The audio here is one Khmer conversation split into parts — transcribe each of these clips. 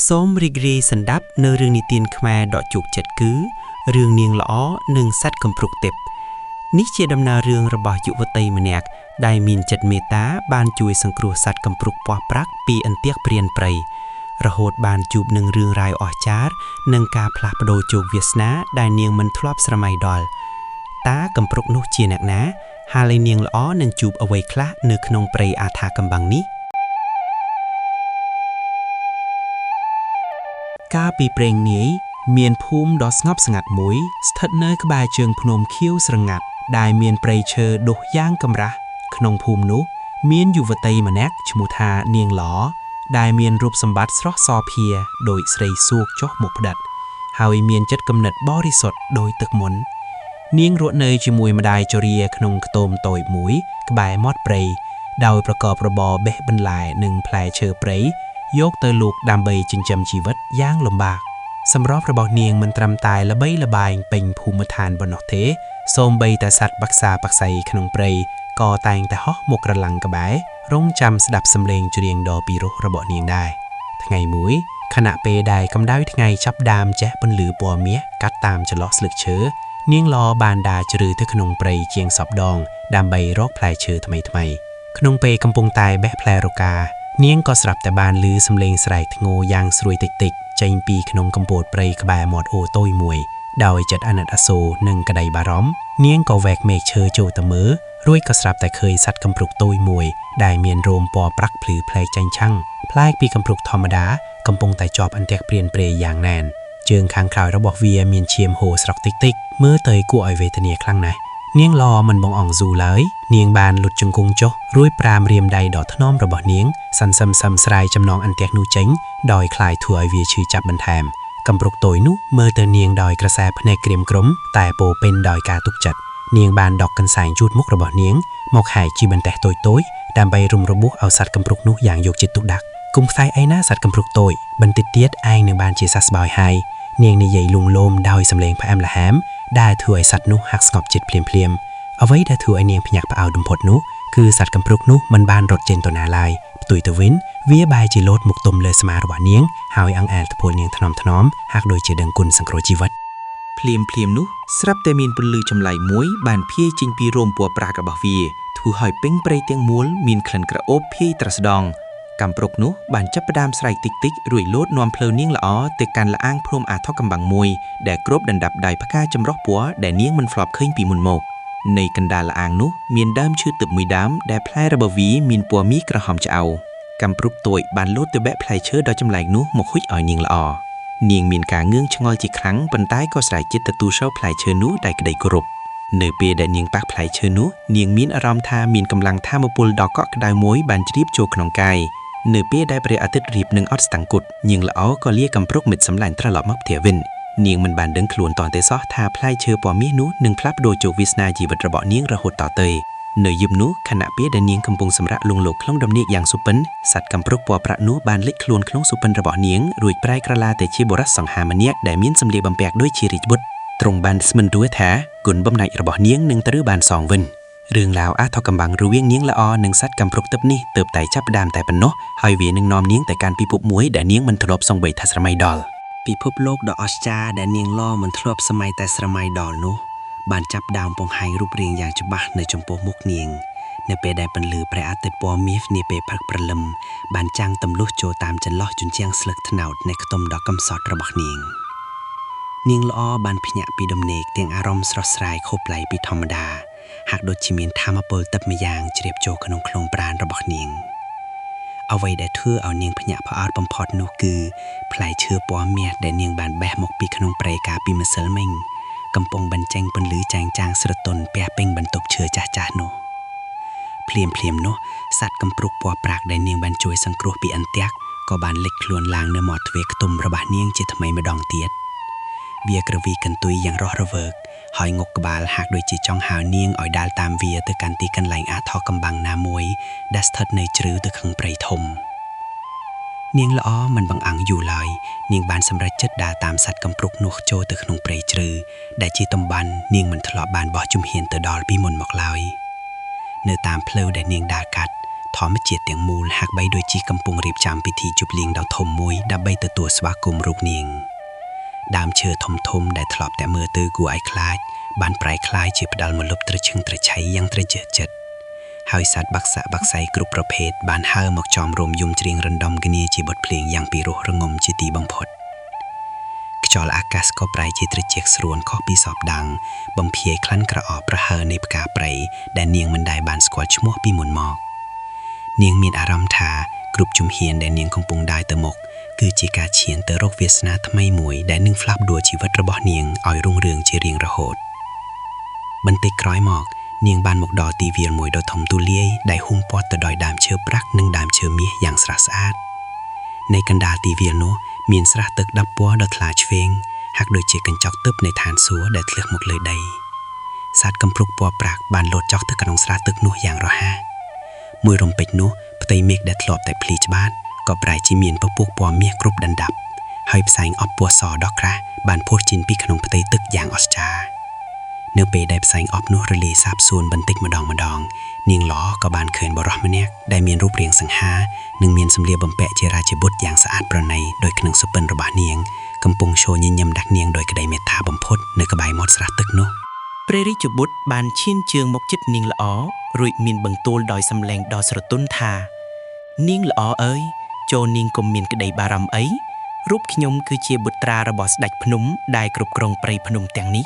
សូមរីករាយសន្តាប់នៅរឿងនិទានខ្មែរដ៏ជោគចិត្តគឺរឿងនាងល្អនិងសត្វកំព្រុកទិព្វនេះជាដំណើររឿងរបស់យុវតីម្នាក់ដែលមានចិត្តមេត្តាបានជួយសង្គ្រោះសត្វកំព្រុកពណ៌ប្រាក់ពីអន្ទាក់ព្រានព្រៃរហូតបានជួបនឹងរឿងរ៉ាវអស្ចារ្យនិងការផ្លាស់ប្ដូរជោគវាសនាដែលនាងមិនធ្លាប់ស្រមៃដល់តើកំព្រុកនោះជាអ្នកណាហើយនាងល្អនឹងជួបអ្វីខ្លះនៅក្នុងព្រៃអាថាកំបាំងនេះកាលពីព្រេងនាយមានភូមិដ៏ស្ងប់ស្ងាត់មួយស្ថិតនៅក្បែរជើងភ្នំខៀវស្រងាត់ដែលមានព្រៃឈើដុះយ៉ាងកម្រាស់ក្នុងភូមិនោះមានយុវតីម្នាក់ឈ្មោះថានាងល្អដែលមានរូបសម្បត្តិស្រស់សភាដោយស្រីសួកចុះមកផ្ដិតហើយមានចិត្តគំនិតបរិសុទ្ធដោយទឹកមន្តនាងរស់នៅជាមួយម្ដាយជរាក្នុងខ្ទមតូចមួយក្បែរមាត់ព្រៃដោយប្រកបរបរបេះបន្លែនិងផ្លែឈើព្រៃយកទៅលក់ដើម្បីចិញ្ចឹមជីវិតយ៉ាងលំបាកសម្រាប់របស់នាងមិនត្រឹមតែល្បីល្បាញពេញភូមិឋានប៉ុណ្ណោះទេសូម្បីតែសត្វបក្សាបក្សីក្នុងព្រៃក៏តែងតែហោះមកក្រឡាំងក្បែររង់ចាំស្ដាប់សំឡេងច្រៀងដ៏ពីរោះរបស់នាងដែរថ្ងៃមួយខណៈពេលដែលកម្ដៅថ្ងៃចាប់ផ្ដើមជះពន្លឺពណ៌មាសកាត់តាមចន្លោះស្លឹកឈើនាងល្អបានដើរជ្រឿទៅក្នុងព្រៃជាង10ដងដើម្បីរកផ្លែឈើថ្មីៗក្នុងពេលកំពុងតែបេះផ្លែរកានាងក៏ស្រាប់តែបានឮសំឡេងស្រែកធ្ងរយ៉ាងស្រួយតិចៗចេញពីក្នុងកំពតព្រៃក្បែរមាត់អូរតូចមួយដោយចិត្តអាណិតអាសូរនិងក្តីបារម្ភនាងក៏វែកមែកឈើចូលទៅមើលរួចក៏ស្រាប់តែឃើញសត្វកំព្រុកតូចមួយដែលមានរោមពណ៌ប្រាក់ភ្លឺប្លែកចាញ់ឆាំងប្លែកពីកំព្រុកធម្មតាកំពុងតែជាប់អន្ទាក់ព្រានព្រៃយ៉ាងណែនជើងខាងក្រោយរបស់វាមានឈាមហូរស្រក់តិចៗមើលទៅគួរឲ្យវេទនាខ្លាំងណាស់នាងល្អមិនបងអង្ស៊ូឡើយនាងបានលុតជង្គង់ចុះរួចប្រាមរៀមដៃដ៏ថ្នមរបស់នាងសន្សឹមស្រាយចំណងអន្ទាក់នោះចេញដោយខ្លាយធ្វើឲ្យវាឈឺចាប់បន្ថែមកំព្រុកតូចនោះមើលទៅនាងដោយក្រសែភ្នែកក្រៀមក្រំតែពោពេញដោយការទុកចិត្តនាងបានដកកន្សែងជូតមុខរបស់នាងមកហែកជីបន្ទះតូចៗដើម្បីរុំរបួសឲ្យសត្វកំព្រុកនោះយ៉ាងយកចិត្តទុកដាក់គុំខ្សែអីណាសត្វកំព្រុកតូចបន្តិចទៀតឯងនឹងបានជាសះស្បើយហើយនាងនិយាយលួងលោមដោយសំឡេងផ្អែមល្ហែមដែលធ្វើឲ្យសត្វនោះហាក់ស្ងប់ចិត្តភ្លាមអ្វីដែលធ្វើឲ្យនាងភ្ញាក់ផ្អើលបំផុតនោះគឺសត្វកំព្រុកនោះមិនបានរត់ចេញទៅណាឡើយផ្ទុយទៅវិញវាបែរជាលោតមកទុំលើស្មារបស់នាងហើយអង្អែលទពលនាងថ្នមហាក់ដូចជាដឹងគុណសង្គ្រោះជីវិតភ្លាមនោះស្រាប់តែមានពន្លឺចម្លែកមួយបានភាយចេញពីរោមពណ៌ប្រាក់របស់វាធ្វើឲ្យពេញព្រៃទាំងមូលមានក្លិនក្រអូបភាយត្រស្ដងកំព្រុកនោះបានចាប់ផ្ដើមស្រែកតិចរួចលោតនាំផ្លូវនាងល្អទៅកាន់ល្អាងភ្នំអាថកំបាំងមួយដែលគ្របដណ្ដប់ដោយផ្កាចម្រុះពណ៌ដែលនាងមិនធ្លាប់ឃើញពីមុនមកនៃកណ្ដាលល្អាងនោះមានដើមឈើទើបមួយដើមដែលផ្លែរបស់វាមានពណ៌មាសក្រហមឆ្អៅកំព្រុកតូចបានលោតទៅបែកផ្លែឈើដ៏ចម្លែកនោះមកហុចឲ្យនាងល្អនាងមានការងឿងឆ្ងល់ជាខ្លាំងប៉ុន្តែក៏ស្រែកចិត្តទទួលសោផ្លែឈើនោះដោយក្តីគោរពនៅពេលដែលនាងប៉ះផ្លែឈើនោះនាងមានអារម្មណ៍ថាមានកម្លាំងថាមពលដ៏កក់ក្ដៅមួយបានជ្រាបចូលក្នុងកាយនៅពេលដែលព្រះអាទិត្យរៀបនឹងអត់ស្តង្គត់នាងល្អក៏លាកំព្រុកមិត្តសម្លាញ់ត្រឡប់មកផ្ទះវិញនាងមិនបានដឹងខ្លួនតតែសោះថាផ្លែឈើពណ៌មាសនោះនឹងផ្លាស់ប្ដូរជោគវាសនាជីវិតរបស់នាងរហូតតទៅនៅយប់នោះខណៈពេលដែលនាងកំពុងសម្រាកលងលោកក្នុងដំណេកយ៉ាងសុបិនសត្វកំព្រុកពណ៌ប្រាក់នោះបានលេចខ្លួនក្នុងសុបិនរបស់នាងរួចប្រែក្រឡាទៅជាបុរសសង្ហាម្នាក់ដែលមានសម្លៀកបំពាក់ដូចជារាជបុត្រទ្រង់បានស្មិនរួចថាគុណបំណាច់របស់នាងនឹងត្រូវបានសងវិញរឿងរ៉ាវអាថកំបាំងរវាងនាងល្អនិងសត្វកំព្រុកទិព្វនេះទើបតែចាប់ផ្ដើមតែប៉ុណ្ណោះហើយវានឹងនាំនាងទៅកាន់ពិភពមួយដែលនាងមិនធ្លាប់សង្វេគថាស្រមៃដល់ពិភពលោកដ៏អស្ចារ្យដែលនាងល្អមិនធ្លាប់សម័យតែស្រមៃដល់នោះបានចាប់ដើមបង្ហាញរូបរាងយ៉ាងច្បាស់នៅចំពោះមុខនាងនៅពេលដែលពន្លឺព្រះអាទិត្យពណ៌មាសនាពេលព្រឹកព្រលឹមបានចាំងទម្លុះចូលតាមចន្លោះជញ្ជាំងស្លឹកត្នោតនៃខ្ទមដ៏កំសត់របស់នាងល្អបានភ្ញាក់ពីដំណេកទាំងអារម្មណ៍ស្រស់ស្រាយខុសប្លែកពីធម្មតាហាក់ដូចជាមានថាមពលទឹកម្យ៉ាងជ្រាបចូលក្នុងខ្លួនប្រាណរបស់នាងអ្វីដែលធ្វើឲ្យនាងភ្ញាក់ផ្អើលបំផុតនោះគឺផ្លែឈើពណ៌មាសដែលនាងបានបេះមកពីក្នុងព្រៃកាលពីម្សិលមិញកំពុងបញ្ចេញពន្លឺចែងចាំងស្រទន់ពះពេញបន្ទប់ឈើចាស់នោះភ្លាមនោះសត្វកំព្រុកពណ៌ប្រាក់ដែលនាងបានជួយសង្គ្រោះពីអន្ទាក់ក៏បានលេចខ្លួនឡើងនៅមាត់ទ្វារខ្ទមរបស់នាងជាថ្មីម្ដងទៀតវាក្រវីកន្ទុយយ៉ាងរស់រវើកហើយងុកក្បាលហាក់ដូចជាចង់ហៅនាងឲ្យដើរតាមវាទៅកាន់ទីកន្លែងអាថកំបាំងណាមួយដែលស្ថិតនៅជ្រៅទៅក្នុងព្រៃធំនាងល្អមិនបង្អាំងយូរឡើយនាងបានសម្រេចចិត្តដើរតាមសត្វកំព្រុកនោះចូលទៅក្នុងព្រៃជ្រៅដែលជាតំបន់នាងមិនធ្លាប់បានបោះជំហានទៅដល់ពីមុនមកឡើយនៅតាមផ្លូវដែលនាងដើរកាត់ ធម្មជាតិទាំងមូលហាក់បីដូចជាកំពុងរៀបចំពិធីជប់លៀងដ៏ធំមួយដើម្បីទទួលស្វាគមន៍រូបនាងដើមឈើធំៗដែលធ្លាប់តែមើលទៅគួរឲ្យខ្លាចបានប្រែក្លាយជាផ្ដាល់ម្លប់ត្រឈឹងត្រឆៃយ៉ាងត្រជាក់ចិត្តហើយសត្វបាក់សាក់បាក់សៃគ្រប់ប្រភេទបានហើរមកចោមរោមយំច្រៀងរំដំគ្នាជាបទភ្លេងយ៉ាងពីរោះរងំជាទីបំផុតខ្យល់អាកាសក៏ប្រែជាត្រជាក់ស្រួនខុសពីសពដាំងបំភាយក្លិនក្រអូបប្រហើរនៃផ្កាព្រៃដែលនាងមិនដែលបានស្គាល់ឈ្មោះពីមុនមកនាងមានអារម្មណ៍ថាគ្រប់ជំហានដែលនាងកំពុងដើរទៅមុខគឺជាការឈានទៅរកវាសនាថ្មីមួយដែលនឹងផ្លាស់ប្ដូរជីវិតរបស់នាងឲ្យរុងរឿងជារៀងរហូតបន្តិចក្រោយមកនាងបានមកដល់ទីវាលមួយដ៏ធំទូលាយដែលហ៊ុំព័ទ្ធទៅដោយដើមឈើប្រាក់និងដើមឈើមាសយ៉ាងស្រស់ស្អាតในកណ្ដាលទីវាលនោះមានស្រះទឹក10ពណ៌ដ៏ថ្លាឆ្វេងហាក់ដូចជាកញ្ចក់ទិព្វនៃឋានសួគ៌ដែលធ្លាក់មកលើដីសត្វកំព្រុកពណ៌ប្រាក់បានលោតចុះទៅក្នុងស្រះទឹកនោះយ៉ាងរហ័សមួយរំពេចនោះផ្ទៃមេឃដែលធ្លាប់តែភ្លីច្បាតក៏ប្រែជាមានពពកពណ៌មាសគ្រប់ដណ្ដប់ហើយផ្សែងអបពណ៌សដ៏ក្រាស់បានផុសចេញពីក្នុងផ្ទៃទឹកយ៉ាងអស្ចារ្យនៅពេលដែលផ្សែងអបនោះរលាយសាបសួនបន្តិចម្ដងនាងល្អក៏បានឃើញបុរសម្នាក់ដែលមានរូបរាងសង្ហានិងមានសម្លៀកបំពាក់ជារាជបុត្រយ៉ាងស្អាតប្រណីដោយក្នុងសុបិនរបស់នាងកំពុងឈរញញឹមដាក់នាងដោយក្តីមេត្តាបំផុតនៅក្បែរមាត់ស្រះទឹកនោះព្រះរាជបុត្របានឈានជើងមកជិតនាងល្អរួចមានបន្ទូលដោយសំឡេងដ៏ស្រទន់ថានាងល្អអើយចូលនាងកុំមានក្តីបារម្ភអីរូបខ្ញុំគឺជាបុត្រារបស់ស្ដេចភ្នំដែលគ្រប់គ្រងព្រៃភ្នំទាំងនេះ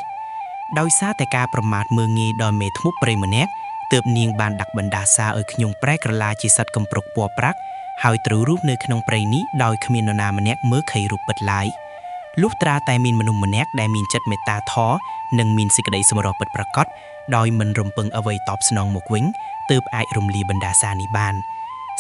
ដោយសារតែការប្រមាថមើលងាយដល់មេធ្មប់ព្រៃម្នាក់ទើបនាងបានដាក់បណ្ដាសាឲ្យខ្ញុំប្រែក្រឡាជាសត្វកំព្រុកពណ៌ប្រាក់ហើយត្រូវរូបនៅក្នុងព្រៃនេះដោយគ្មាននរណាម្នាក់មើលឃើញរូបពិតឡើយលុះត្រាតែមានមនុស្សម្នាក់ដែលមានចិត្តមេត្តាធម៌និងមានសេចក្តីសម្រស់ពិតប្រាកដដោយមិនរំពឹងអ្វីតបស្នងមកវិញទើបអាចរំលាយបណ្ដាសានេះបាន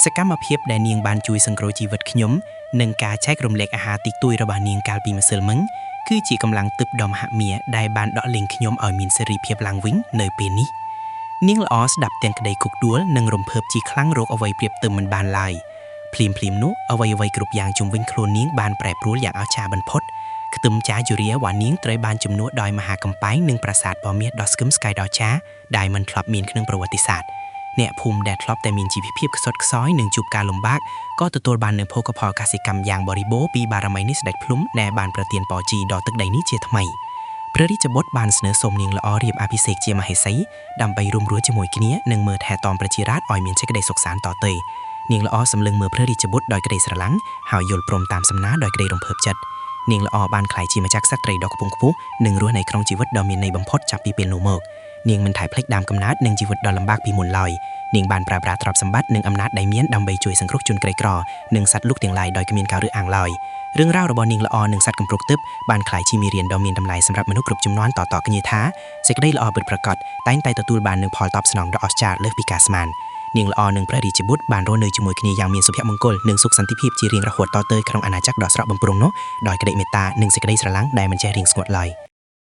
សកម្មភាពដែលនាងបានជួយសង្គ្រោះជីវិតខ្ញុំនិងការចែករំលែកអាហារតិចតួចរបស់នាងកាលពីម្សិលមិញគឺជាកម្លាំងទិព្វដ៏មហិមាដែលបានដកលេងខ្ញុំឲ្យមានសេរីភាពឡើងវិញនៅពេលនេះនាងល្អស្ដាប់ទាំងក្តីគុកដួលនិងរំភើបជាខ្លាំងរកអ្វីប្រៀបទៅមិនបានឡើយភ្លាមនោះអ្វីគ្រប់យ៉ាងជុំវិញខ្លួននាងបានប្រែប្រួលយ៉ាងអស្ចារ្យបំផុតខ្ទឹមចាយុរាវ៉ានាងត្រូវបានជំនួសដោយមហាកំពែងនិងប្រាសាទពណ៌មាសដ៏ស្កឹមស្កៃដ៏ចាដែលមិនធ្លាប់មានក្នុងប្រវត្តិសាស្ត្រអ្នកភូមិដែលធ្លាប់តែមានជីវភាពខ្សត់ខ្សោយនិងជួបការលំបាកក៏ទទួលបាននូវភោគផលកសិកម្មយ៉ាងបរិបូរណ៍ពីបារមីនៃស្ដេចភ្លុំដែលបានប្រទានពរជ័យដល់ទឹកដីនេះជាថ្មីព្រះរាជបុត្របានស្នើសុំនាងល្អរៀបអភិសេកជាមហេសីដើម្បីរួមរស់ជាមួយគ្នានិងមើលថែទាំប្រជារាស្ត្រឲ្យមានសេចក្តីសុខសាន្តតទៅនាងល្អសម្លឹងមើលព្រះរាជបុត្រដោយក្តីស្រឡាញ់ហើយយល់ព្រមតាមសំណើដោយក្តីរំភើបចិត្តនាងល្អបានក្លាយជាម្ចាស់ក្សត្រីដ៏ខ្ពង់ខ្ពស់និងរស់នៅក្នុងជីវិតដ៏មានន័យបំផុតចាប់ពីពេលនោះមកនាងមិនថែភ្លេចដើមកំណើតនិងជីវិតដ៏លំបាកពីមុនឡើយនាងបានប្រើប្រាស់ទ្រព្យសម្បត្តិនិងអំណាចដែលមានដើម្បីជួយសង្គ្រោះជនក្រីក្រនិងសត្វលោកទាំងឡាយដោយគ្មានការរើសអើងឡើយរឿងរ៉ាវរបស់នាងល្អនិងសត្វកំព្រុកទិព្វបានក្លាយជាមេរៀនដ៏មានតម្លៃសម្រាប់មនុស្សគ្រប់ជំនាន់តគ្នាថាសេចក្តីល្អពិតប្រាកដតែងតែទទួលបាននូវផលតបស្នងដ៏អស្ចារ្យលើសពីការស្មាននាងល្អនិងព្រះរាជបុត្របានរស់នៅជាមួយគ្នាយ៉ាងមានសុភមង្គលនិងសុខសន្តិភាពជារៀងរហូតតទៅក្នុងអាណាចក្រដ៏ស្រស់បំព្រងនោះដោយក្តីមេត្តានិងសេចក្តីស្រឡាញ់ដែលមិនចេះរីងស្ងួតឡើយ